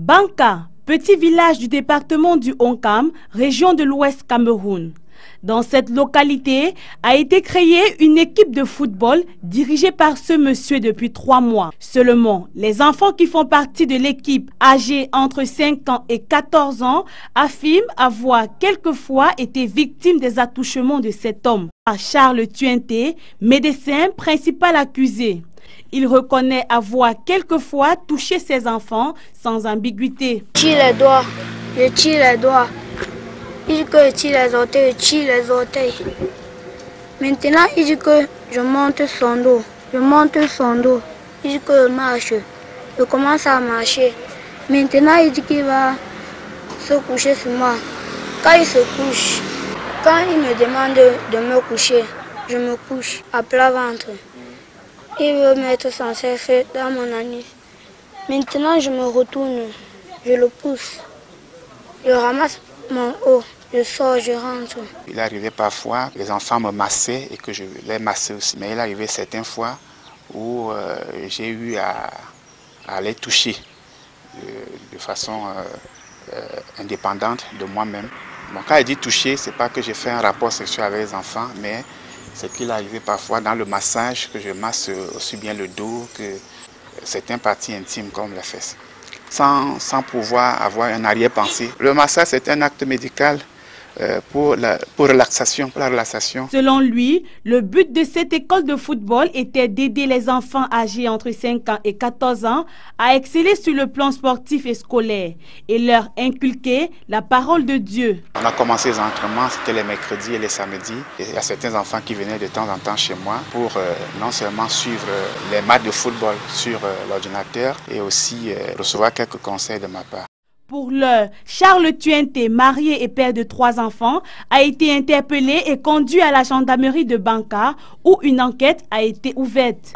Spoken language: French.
Banka, petit village du département du Onkam, région de l'Ouest Cameroun. Dans cette localité a été créée une équipe de football dirigée par ce monsieur depuis 3 mois. Seulement, les enfants qui font partie de l'équipe âgés entre 5 ans et 14 ans affirment avoir quelquefois été victimes des attouchements de cet homme. Charles Tuenté, médecin principal accusé. Il reconnaît avoir quelquefois touché ses enfants sans ambiguïté. Je tire les doigts. Il dit que je tire les orteils. Maintenant, il dit que je monte son dos. Il dit que je marche. Je commence à marcher. Maintenant, il dit qu'il va se coucher sur moi. Quand il se couche, quand il me demande de me coucher, je me couche à plat ventre. Il veut mettre son cercle dans mon anus. Maintenant, je me retourne, je le pousse. Je ramasse mon haut, je sors, je rentre. Il arrivait parfois, les enfants me massaient et que je les massais aussi. Mais il arrivait certaines fois où j'ai eu à les toucher de façon indépendante de moi-même. Bon, quand il dit toucher, ce n'est pas que j'ai fait un rapport sexuel avec les enfants, mais c'est qu'il arrivait parfois dans le massage que je masse aussi bien le dos que certaines parties intimes comme les fesses, sans pouvoir avoir un arrière-pensée. Le massage, c'est un acte médical pour la relaxation. Selon lui, le but de cette école de football était d'aider les enfants âgés entre 5 ans et 14 ans à exceller sur le plan sportif et scolaire et leur inculquer la parole de Dieu. On a commencé les entraînements, c'était les mercredis et les samedis. Et il y a certains enfants qui venaient de temps en temps chez moi pour non seulement suivre les matchs de football sur l'ordinateur et aussi recevoir quelques conseils de ma part. Pour l'heure, Charles Tuenté, marié et père de 3 enfants, a été interpellé et conduit à la gendarmerie de Banka où une enquête a été ouverte.